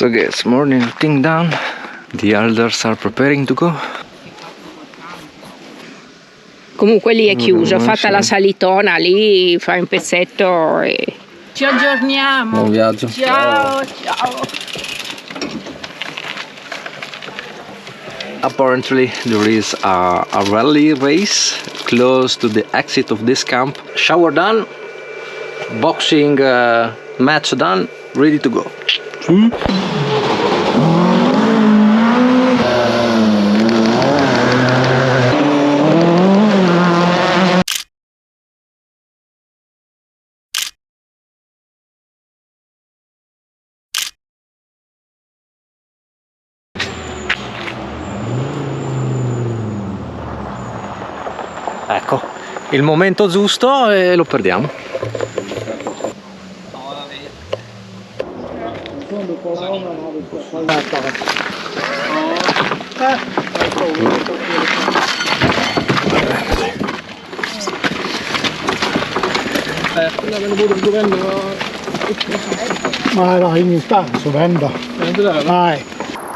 So guys, morning routine done. The elders are preparing to go. Comunque lì è chiuso, fatta la salitona, lì fai un pezzetto e... Ci aggiorniamo! Buon viaggio! Ciao, ciao! Apparently there is a rally race close to the exit of this camp. Shower done, boxing match done, ready to go. Ecco, il momento giusto e lo perdiamo.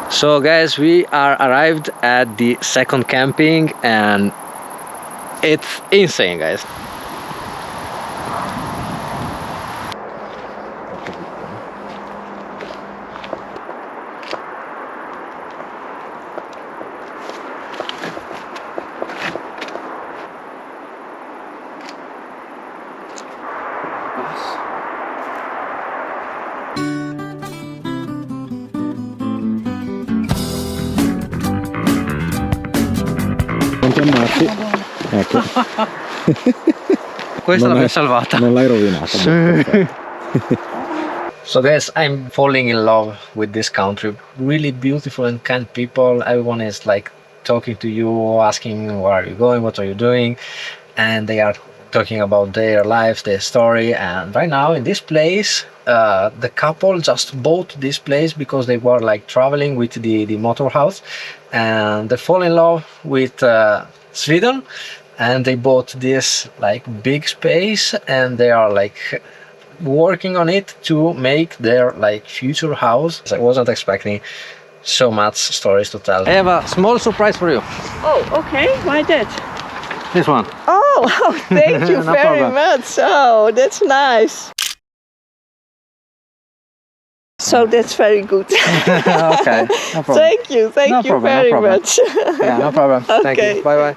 So guys, we are arrived at the second camping and it's insane, guys. Ecco. Questa l'abbiamo salvata. Non l'hai rovinata. Sì. So guys, I'm falling in love with this country. Really beautiful and kind people. Everyone is like talking to you, asking where are you going, what are you doing, and they are talking about their lives, their story. And right now in this place, the couple just bought this place because they were like traveling with the motor house, and they fall in love with Sweden, and they bought this like big space, and they are like working on it to make their like future house. I wasn't expecting so much stories to tell. I have a small surprise for you. Oh, okay, why that? This one. Oh, thank you No very problem. much. Oh, that's nice. So that's very good. Okay, no problem. Thank you No problem, no very problem. much. Yeah, no problem. Thank Okay. you. Bye bye.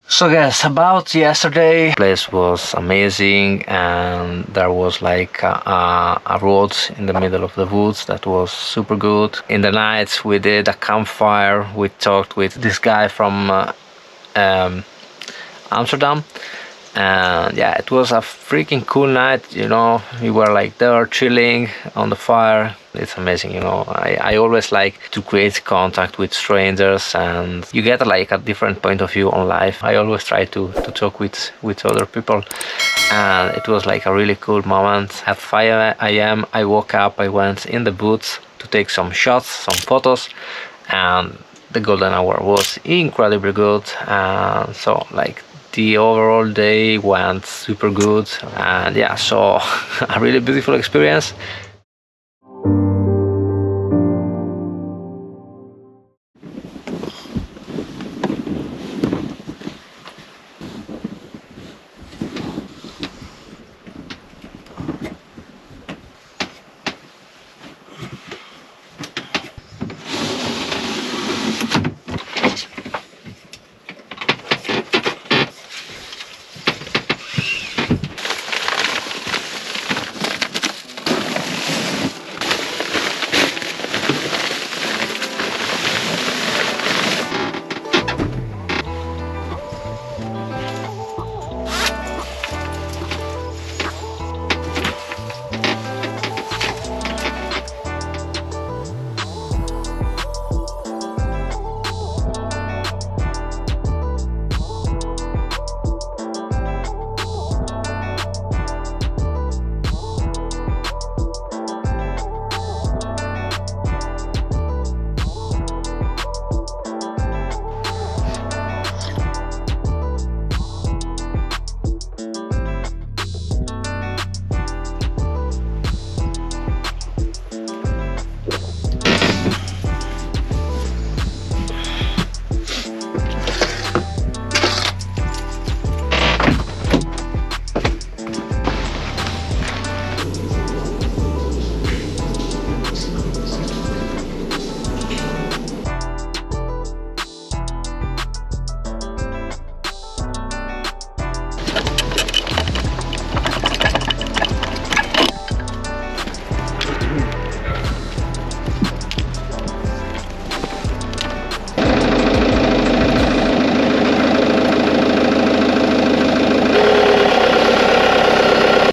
So guys, about yesterday, the place was amazing, and there was like a road in the middle of the woods that was super good. In the nights we did a campfire, we talked with this guy from Amsterdam, and yeah, it was a freaking cool night, you know. We were like there chilling on the fire. It's amazing, you know. I always like to create contact with strangers, and you get like a different point of view on life. I always try to talk with other people, and it was like a really cool moment. At 5 a.m. I woke up, I went in the booth to take some shots, some photos, and the golden hour was incredibly good. And so like the overall day went super good, and yeah, so a really beautiful experience.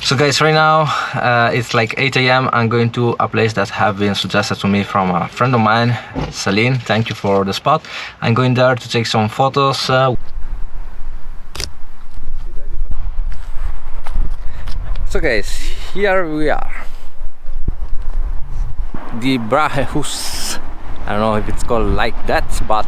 So guys, right now it's like 8 a.m. I'm going to a place that have been suggested to me from a friend of mine, Celine. Thank you for the spot. I'm going there to take some photos. So guys, here we are. The Brahehus. I don't know if it's called like that, but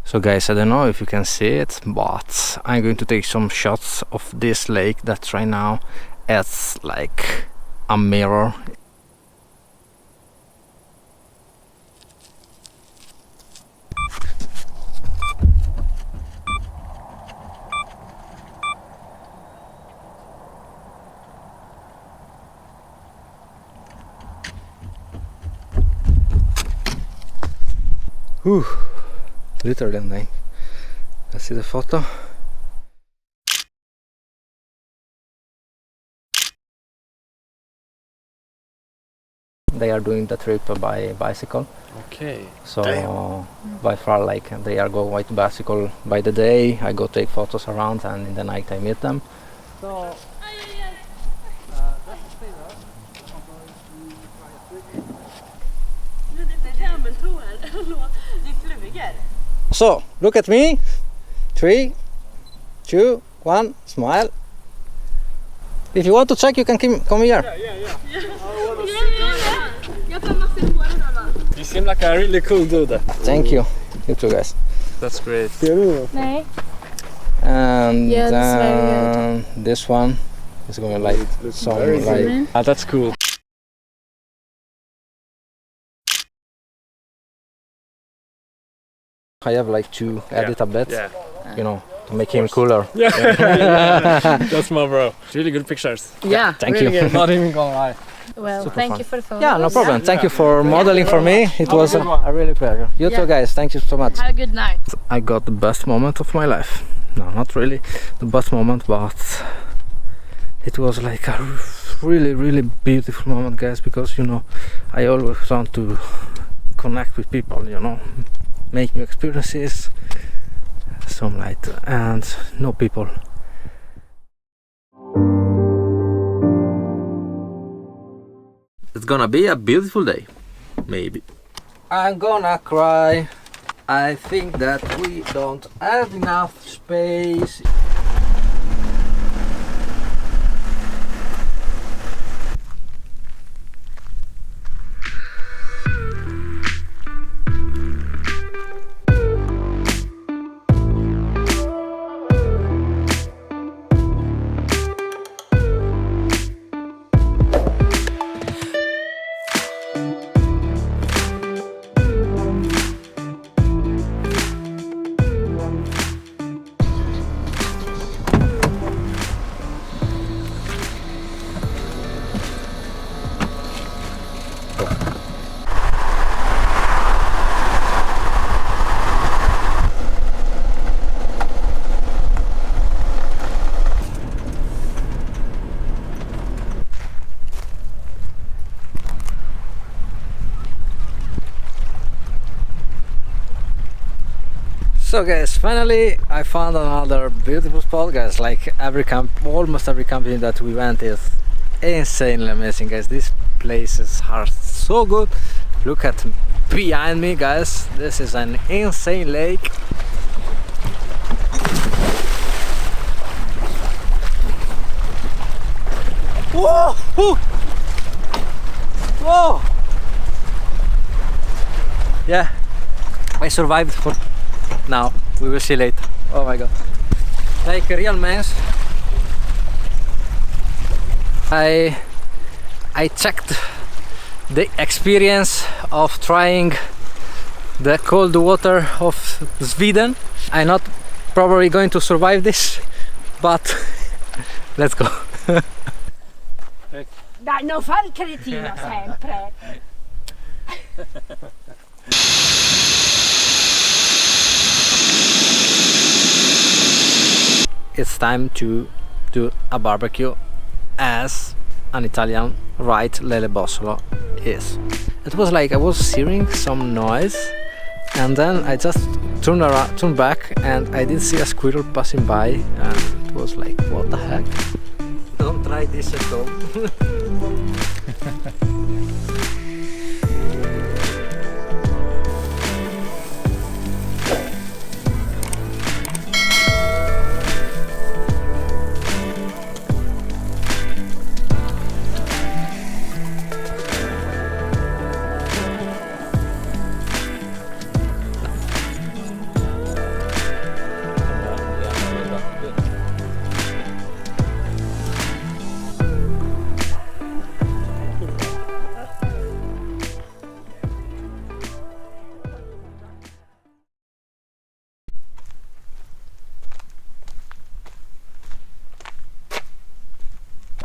so guys, I don't know if you can see it, but I'm going to take some shots of this lake that right now it's like a mirror. Whew. Literally, like, let's see the photo. They are doing the trip by bicycle. Okay. So Damn. by far, like they are go by bicycle by the day. I go take photos around, and in the night I meet them. So. So look at me. 3, 2, 1, smile. If you want to check, you can come here. You seem like a really cool dude. Thank you. You too, guys. That's great. And Yeah, that's very this one is going like some like. That's cool. I have like 2 edit tablets, Yeah. you know, to make him cooler. Yeah. That's my bro. Really good pictures. Yeah. Thank Really you. good. Not even gonna lie. Well, Super thank fun. you for the phone. Yeah, no problem. Thank you for modeling for me. It Have a was good one. a really pleasure. You too, guys. Thank you so much. Have a good night. I got the best moment of my life. No, not really the best moment, but it was like a really beautiful moment, guys, because, you know, I always want to connect with people, you know, make new experiences, some light, and know people. It's gonna be a beautiful day, maybe. I'm gonna cry. I think that we don't have enough space. So guys, finally I found another beautiful spot, guys. Like almost every camping that we went is insanely amazing, guys. These places are so good. Look at behind me, guys. This is an insane lake. Whoa! Whoa! Yeah, I survived for now. We will see later. Oh my god. Like a real man. I checked the experience of trying the cold water of Sweden. I'm not probably going to survive this, but let's go. Dai, non fare il cretino sempre. it's time to do a barbecue as an Italian right Lele Bossolo is. It was like I was hearing some noise and then I just turned back and I didn't see a squirrel passing by and it was like, what the heck? Don't try this at home.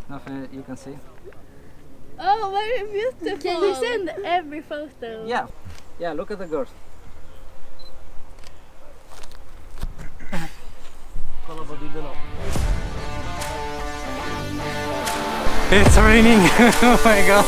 Nothing you can see. Oh, very beautiful. Can you send every photo? Yeah, yeah, look at the girls. It's raining. Oh my god.